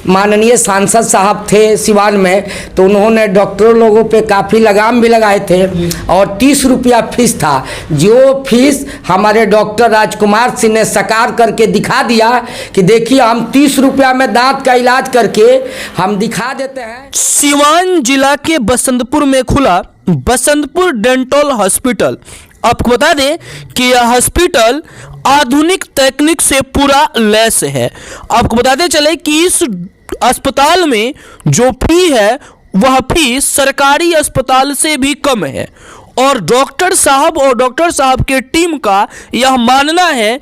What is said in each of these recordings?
माननीय सांसद साहब थे सिवान में, तो उन्होंने डॉक्टरों लोगों पे काफ़ी लगाम भी लगाए थे और 30 रुपया फीस था। जो फीस हमारे डॉक्टर राजकुमार सिंह ने साकार करके दिखा दिया कि देखिए हम 30 रुपया में दांत का इलाज करके हम दिखा देते हैं। सिवान जिला के बसंतपुर में खुला बसंतपुर डेंटल हॉस्पिटल। आपको बता दें कि यह हॉस्पिटल आधुनिक तकनीक से पूरा लैस है। आपको बताते चले कि इस अस्पताल में जो फी है वह फी सरकारी अस्पताल से भी कम है और डॉक्टर साहब के टीम का यह मानना है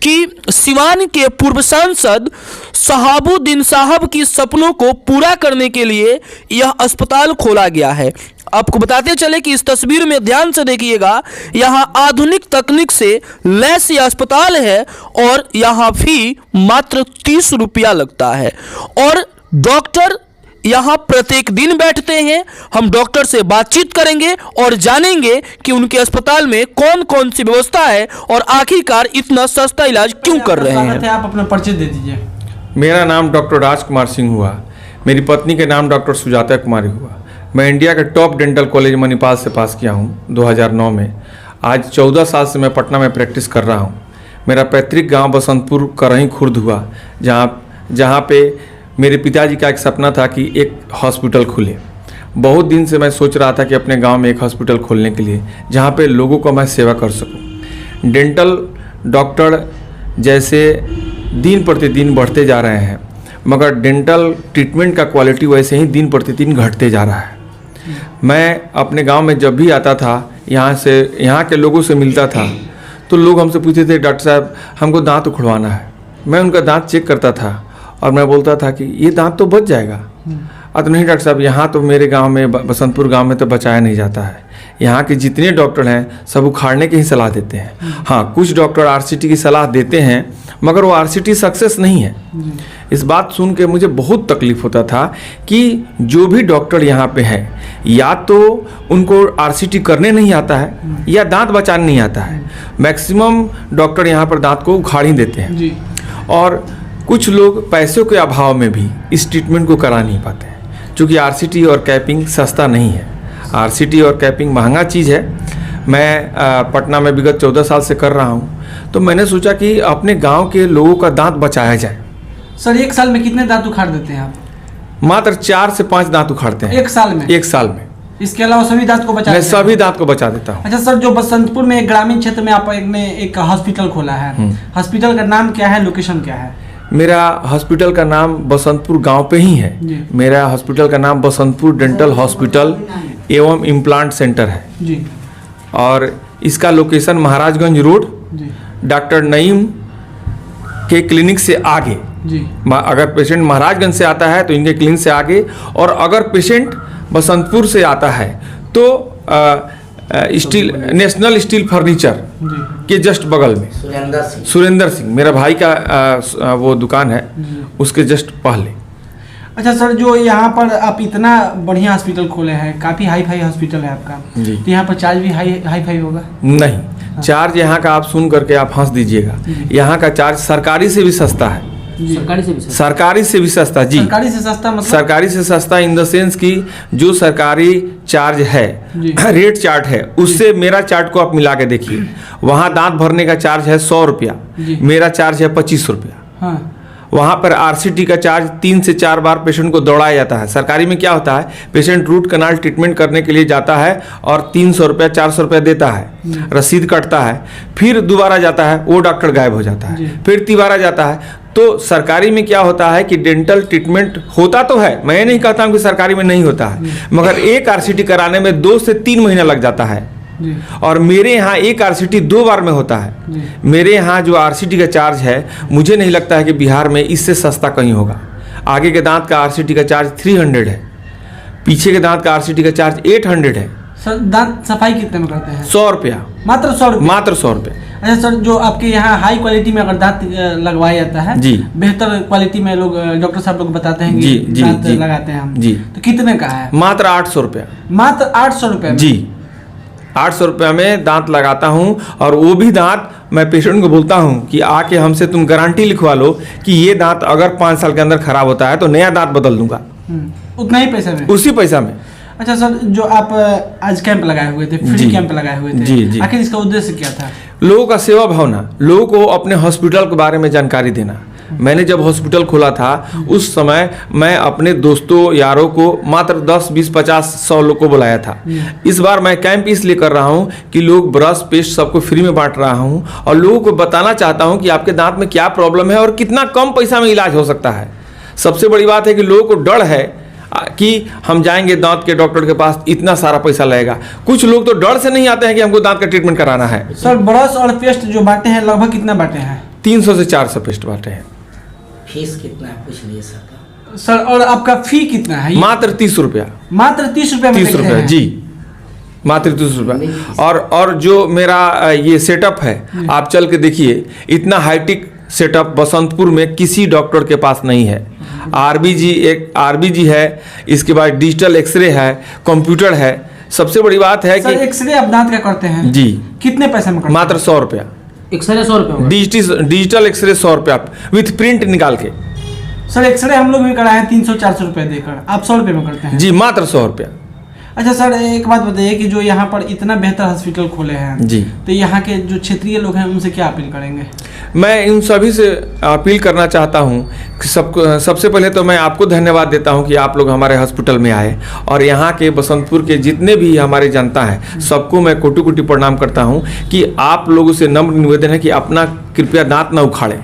कि सिवान के पूर्व सांसद शहाबुद्दीन साहब की सपनों को पूरा करने के लिए यह अस्पताल खोला गया है। आपको बताते चले कि इस तस्वीर में ध्यान से देखिएगा, यहाँ आधुनिक तकनीक से लैस यह अस्पताल है और यहाँ फी मात्र 30 रुपया लगता है और डॉक्टर यहाँ प्रत्येक दिन बैठते हैं। हम डॉक्टर से बातचीत करेंगे और जानेंगे कि उनके अस्पताल में कौन कौन सी व्यवस्था है और आखिरकार इतना सस्ता इलाज क्यों कर रहे हैं। आप अपना परिचय दे दीजिए। मेरा नाम डॉक्टर राजकुमार सिंह हुआ, मेरी पत्नी के नाम डॉक्टर सुजाता कुमारी हुआ। मैं इंडिया के टॉप डेंटल कॉलेज मणिपाल से पास किया हूँ 2009 में। आज 14 साल से मैं पटना में प्रैक्टिस कर रहा हूँ। मेरा पैतृक गांव बसंतपुर करहीं खुर्द हुआ, जहाँ पे मेरे पिताजी का एक सपना था कि एक हॉस्पिटल खुले। बहुत दिन से मैं सोच रहा था कि अपने गांव में एक हॉस्पिटल खोलने के लिए जहाँ पे लोगों को मैं सेवा कर सकूं। डेंटल डॉक्टर जैसे दिन प्रतिदिन बढ़ते जा रहे हैं, मगर डेंटल ट्रीटमेंट का क्वालिटी वैसे ही दिन प्रतिदिन घटते जा रहा है। मैं अपने गांव में जब भी आता था, यहाँ के लोगों से मिलता था, तो लोग हमसे पूछते थे डॉक्टर साहब हमको दांत उखड़वाना है। मैं उनका दांत चेक करता था और मैं बोलता था कि ये दांत तो बच जाएगा। तो नहीं डॉक्टर साहब, यहाँ तो मेरे गांव में बसंतपुर गांव में तो बचाया नहीं जाता है। यहाँ के जितने डॉक्टर हैं सब उखाड़ने की ही सलाह देते हैं। हाँ, कुछ डॉक्टर आरसीटी की सलाह देते हैं मगर वो आरसीटी सक्सेस नहीं है। इस बात सुन के मुझे बहुत तकलीफ होता था कि जो भी डॉक्टर यहाँ पे है या तो उनको आरसीटी करने नहीं आता है या दांत बचाने नहीं आता है। मैक्सिमम डॉक्टर यहाँ पर दांत को उखाड़ ही देते हैं और कुछ लोग पैसों के अभाव में भी इस ट्रीटमेंट को करा नहीं पाते हैं, क्योंकि आरसीटी और कैपिंग सस्ता नहीं है। आरसीटी और कैपिंग महंगा चीज़ है। मैं पटना में विगत 14 साल से कर रहा हूँ, तो मैंने सोचा कि अपने गांव के लोगों का दांत बचाया जाए। सर, एक साल में कितने दांत उखाड़ देते हैं आप? मात्र 4 से 5 दांत उखाड़ते हैं एक साल में? एक साल में। इसके अलावा सभी दांत को बचा? मैं सभी दांत को बचा देता हूँ। अच्छा सर, जो बसंतपुर में ग्रामीण क्षेत्र में आपने एक हॉस्पिटल खोला है, हॉस्पिटल का नाम क्या है, लोकेशन क्या है? मेरा हॉस्पिटल का नाम बसंतपुर गांव पे ही है। मेरा हॉस्पिटल का नाम बसंतपुर डेंटल हॉस्पिटल एवं इम्प्लांट सेंटर है जी। और इसका location Maharajganj road, doctor Naeem के क्लिनिक से आगे जी। अगर पेशेंट महाराजगंज से आता है तो इनके क्लिनिक से आगे, और अगर पेशेंट बसंतपुर से आता है तो नेशनल स्टील फर्नीचर के जस्ट बगल में सुरेंद्र सिंह मेरा भाई का वो दुकान है, उसके जस्ट पहले। अच्छा सर, जो यहाँ पर आप इतना बढ़िया हॉस्पिटल खोले हैं, काफ़ी हाई फाई हॉस्पिटल है आपका जी, तो यहाँ पर चार्ज भी हाई फाई होगा? नहीं, चार्ज यहाँ का आप सुन करके आप हंस दीजिएगा। यहाँ का चार्ज सरकारी से भी सस्ता है। सरकारी से भी सस्ता जी। सरकारी से सस्ता मतलब? सरकारी से सस्ता इन द सेंस कि जो सरकारी चार्ज है, रेट चार्ट है, उससे मेरा चार्ट को आप मिला के देखिए। वहाँ दांत भरने का चार्ज है 100 रुपया, मेरा चार्ज है 25 रुपया। हाँ। वहाँ पर आरसीटी का चार्ज 3 से 4 बार पेशेंट को दौड़ाया जाता है। सरकारी में क्या होता है, पेशेंट रूट कनाल ट्रीटमेंट करने के लिए जाता है और 300 रुपया 400 रुपया देता है, रसीद कटता है, फिर दोबारा जाता है, वो डॉक्टर गायब हो जाता है, फिर तिबारा जाता है। तो सरकारी में क्या होता है कि डेंटल ट्रीटमेंट होता तो है, मैं नहीं कहता हूँ कि सरकारी में नहीं होता है, मगर एक आरसीटी कराने में 2 से 3 महीना लग जाता है। और मेरे यहाँ एक आरसीटी 2 बार में होता है। मेरे यहाँ जो आरसीटी का चार्ज है, मुझे नहीं लगता है कि बिहार में इससे सस्ता कहीं होगा। आगे के दांत का आरसीटी का चार्ज 300 है, पीछे के दांत का आरसीटी का चार्ज 800 है। सर, दांत सफाई कितने में करते हैं? 100 रुपया। मात्र 100 रुपया? मात्र 100 रुपया। अच्छा सर, जो आपके यहाँ हाई क्वालिटी में अगर दांत लगवाया जाता है जी, बेहतर क्वालिटी में लोग डॉक्टर साहब लोग बताते हैं कि दांत लगाते हैं हम जी, तो कितने का है? मात्र 800 रुपया। मात्र 800 रुपये जी। 800 रुपया में दांत लगाता हूँ, और वो भी दांत मैं पेशेंट को बोलता हूँ कि आके हमसे तुम गारंटी लिखवा लो कि ये दांत अगर 5 साल के अंदर खराब होता है तो नया दांत बदल दूंगा, उतना ही पैसा में, उसी पैसा में। अच्छा सर, जो आप आज कैंप लगाए हुए थे, फ्री कैंप लगाए हुए थे, जी। आखिर इसका उद्देश्य क्या था? लोगों का सेवा भावना, लोगों को अपने हॉस्पिटल के बारे में जानकारी देना। मैंने जब हॉस्पिटल खोला था उस समय मैं अपने दोस्तों यारों को मात्र 10, 20, 50, 100 लोग को बुलाया था। इस बार मैं कैंप इसलिए कर रहा हूं कि लोग ब्रश पेस्ट सबको फ्री में बांट रहा हूं, और लोगों को बताना चाहता हूं कि आपके दांत में क्या प्रॉब्लम है और कितना कम पैसा में इलाज हो सकता है। सबसे बड़ी बात है कि लोगों को डर है कि हम जाएंगे दांत के डॉक्टर के पास, इतना सारा पैसा लगेगा। कुछ लोग तो डर से नहीं आते हैं कि हमको दांत का ट्रीटमेंट कराना है। सर, ब्रश और पेस्ट जो बांटे हैं लगभग कितना बांटे हैं? 300 से 400 पेस्ट बांटे हैं। फीस कितना है पूछ लिए सर? सर, और आपका फी कितना है? मात्र 30 रुपया। मात्र 30 रुपया में 30 रुपया जी, मात्र 30 रुपया। और जो मेरा ये सेटअप है, आप चल के देखिए, इतना हाईटेक सेटअप बसंतपुर में किसी डॉक्टर के पास नहीं है। आरबीजी है, इसके बाद डिजिटल एक्सरे है, कंप्यूटर है। सबसे बड़ी बात है कि एक्सरे आप दांत का करते हैं जी, कितने पैसे में करते हैं? मात्र 100 रुपया। एक्सरे 100 रुपये, डिजिटल एक्सरे 100 रुपया विथ प्रिंट निकाल के। सर, एक्सरे हम लोग भी कराए हैं 300-400 रुपये देकर, आप 100 रुपये में करते हैं? जी, मात्र 100 रुपया। अच्छा सर, एक बात बताइए कि जो यहाँ पर इतना बेहतर हॉस्पिटल खोले हैं जी, तो यहाँ के जो क्षेत्रीय लोग हैं उनसे क्या अपील करेंगे? मैं इन सभी से अपील करना चाहता हूँ कि सबसे पहले तो मैं आपको धन्यवाद देता हूँ कि आप लोग हमारे हॉस्पिटल में आए, और यहाँ के बसंतपुर के जितने भी हमारे जनता हैं सबको मैं कोटि कोटि प्रणाम करता हूँ कि आप लोगों से नम्र निवेदन है कि अपना कृपया दांत न उखाड़ें।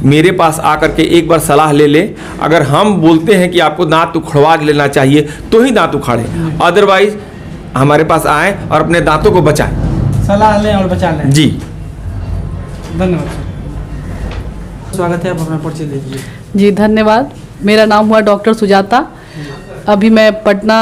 मेरे पास आकर के एक बार सलाह ले ले। अगर हम बोलते हैं कि आपको दांत उखड़वा लेना चाहिए तो ही दांत उखाड़ें, अदरवाइज हमारे पास आए और अपने दांतों को बचाएं। सलाह लें और बचा लें। जी, धन्यवाद सर। स्वागत है, आप अपना परिचय दीजिए। जी धन्यवाद। मेरा नाम हुआ डॉक्टर सुजाता। अभी मैं Patna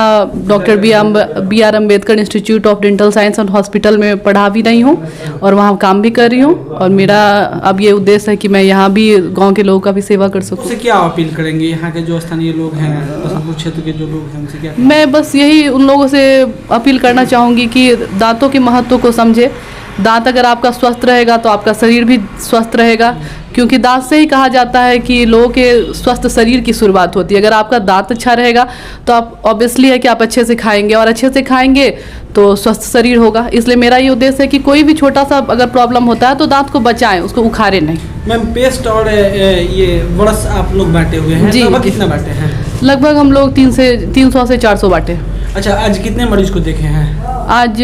doctor B R. Ambedkar institute of dental science and hospital में पढ़ा भी रही हूँ और वहाँ काम भी कर रही हूँ, और मेरा अब ये उद्देश्य है कि मैं यहाँ भी गांव के लोगों का भी सेवा कर सकूँ। उससे क्या अपील करेंगे यहाँ के जो स्थानीय लोग हैं, बसंतपुर क्षेत्र के जो लोग हैं, उनसे क्या? मैं बस यही उन लोगों से अपील करना चाहूँगी कि दांतों के महत्व को समझे। दांत अगर आपका स्वस्थ रहेगा तो आपका शरीर भी स्वस्थ रहेगा, क्योंकि दांत से ही कहा जाता है कि लोगों के स्वस्थ शरीर की शुरुआत होती है। अगर आपका दांत अच्छा रहेगा तो आप ऑब्वियसली है कि आप अच्छे से खाएंगे, और अच्छे से खाएंगे तो स्वस्थ शरीर होगा। इसलिए मेरा ये उद्देश्य है कि कोई भी छोटा सा अगर प्रॉब्लम होता है तो दांत को बचाएं, उसको उखाड़े नहीं। मैम, पेस्ट और ये ब्रश आप लोग बांटे हुए हैं, जी, लगभग कितना बांटे हैं? लगभग हम लोग 300 से 400 बांटे। अच्छा, आज कितने मरीज को देखे हैं? आज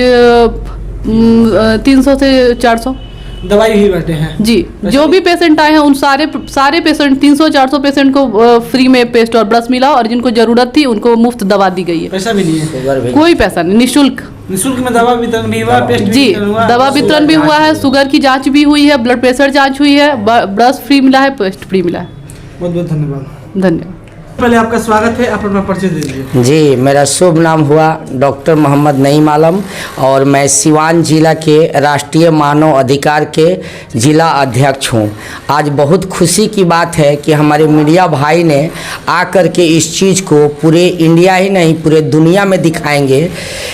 300 से 400 दवाई भी बांटे हैं? जी, जो भी पेशेंट आए हैं उन सारे पेशेंट 300-400 पेशेंट को फ्री में पेस्ट और ब्रश मिला, और जिनको जरूरत थी उनको मुफ्त दवा दी गई है। पैसा भी नहीं है? कोई पैसा नहीं, निःशुल्क। निःशुल्क में दवा वितरण भी हुआ, पेस्ट भी जी, वितरण हुआ, दवा वितरण भी हुआ है, शुगर की जांच भी हुई है, ब्लड प्रेशर जांच हुई है, ब्रश फ्री मिला है, पेस्ट फ्री मिला है। बहुत बहुत धन्यवाद। धन्यवाद। पहले आपका स्वागत है, आप अपना परिचय दे दीजिए। जी, मेरा शुभ नाम हुआ डॉक्टर मोहम्मद नईम आलम, और मैं सिवान जिला के राष्ट्रीय मानव अधिकार के जिला अध्यक्ष हूँ। आज बहुत खुशी की बात है कि हमारे मीडिया भाई ने आकर के इस चीज़ को पूरे इंडिया ही नहीं पूरे दुनिया में दिखाएंगे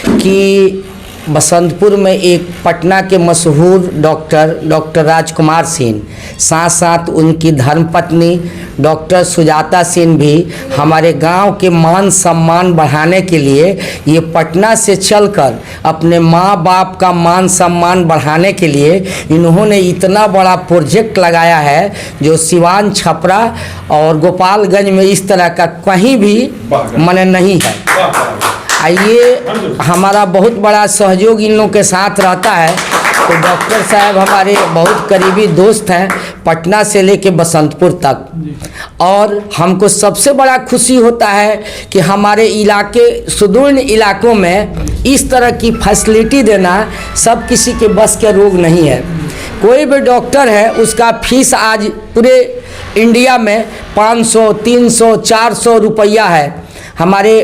कि बसंतपुर में एक पटना के मशहूर डॉक्टर राजकुमार सिंह, साथ साथ उनकी धर्मपत्नी डॉक्टर सुजाता सिंह भी हमारे गांव के मान सम्मान बढ़ाने के लिए ये पटना से चलकर अपने माँ बाप का मान सम्मान बढ़ाने के लिए इन्होंने इतना बड़ा प्रोजेक्ट लगाया है, जो सिवान, छपरा और गोपालगंज में इस तरह का कहीं भी माने नहीं है। ये हमारा बहुत बड़ा सहयोग इन लोगों के साथ रहता है। तो डॉक्टर साहब हमारे बहुत करीबी दोस्त हैं, पटना से लेके बसंतपुर तक, और हमको सबसे बड़ा खुशी होता है कि हमारे इलाके सुदूर इलाकों में इस तरह की फैसिलिटी देना सब किसी के बस के रोग नहीं है। कोई भी डॉक्टर है उसका फीस आज पूरे इंडिया में 500, 300, 400 रुपया है। हमारे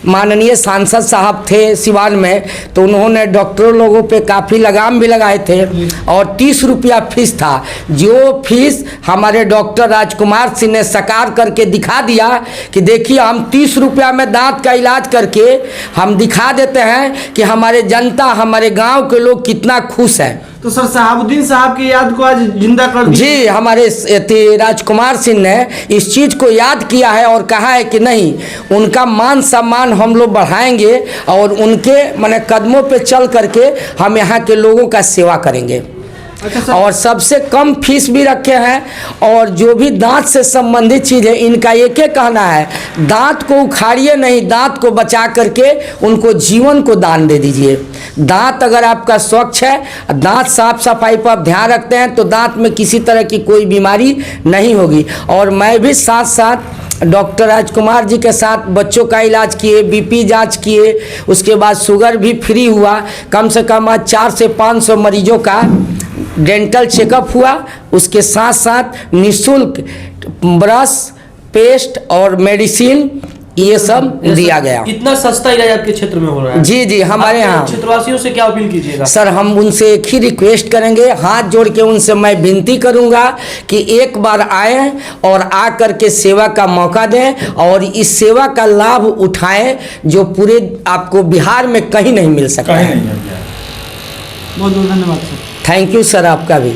माननीय सांसद साहब थे सिवान में, तो उन्होंने डॉक्टरों लोगों पे काफ़ी लगाम भी लगाए थे और 30 रुपया फीस था। जो फीस हमारे डॉक्टर राजकुमार सिंह ने साकार करके दिखा दिया कि देखिए हम 30 रुपया में दांत का इलाज करके हम दिखा देते हैं कि हमारे जनता, हमारे गांव के लोग कितना खुश हैं। तो सर शहाबुद्दीन साहब की याद को आज जिंदा कर दिया। जी, हमारे राजकुमार सिंह ने इस चीज़ को याद किया है और कहा है कि नहीं, उनका मान सम्मान हम लोग बढ़ाएंगे और उनके माने कदमों पे चल करके हम यहाँ के लोगों का सेवा करेंगे। अच्छा और सबसे कम फीस भी रखे हैं और जो भी दांत से संबंधित चीज़ है इनका एक ही कहना है, दांत को उखाड़िए नहीं, दांत को बचा करके उनको जीवन को दान दे दीजिए। दांत अगर आपका स्वच्छ है, दांत साफ सफाई पर आप ध्यान रखते हैं तो दांत में किसी तरह की कोई बीमारी नहीं होगी। और मैं भी साथ साथ डॉक्टर राजकुमार जी के साथ बच्चों का इलाज किए, बीपी जांच किए, उसके बाद शुगर भी फ्री हुआ। कम से कम आज 400 से 500 मरीजों का डेंटल चेकअप हुआ। उसके साथ साथ निःशुल्क ब्रश, पेस्ट और मेडिसिन ये सब दिया गया। कितना सस्ता इलाज आपके क्षेत्र में हो रहा है? जी जी, हमारे यहाँ क्षेत्रवासियों से क्या अपील कीजिएगा? सर, हम उनसे एक ही रिक्वेस्ट करेंगे, हाथ जोड़ के उनसे मैं विनती करूंगा कि एक बार आएं और आ करके सेवा का मौका दें और इस सेवा का लाभ उठाएं जो पूरे आपको बिहार में कहीं नहीं मिल सकता है। बहुत बहुत धन्यवाद सर। थैंक यू सर, आपका भी।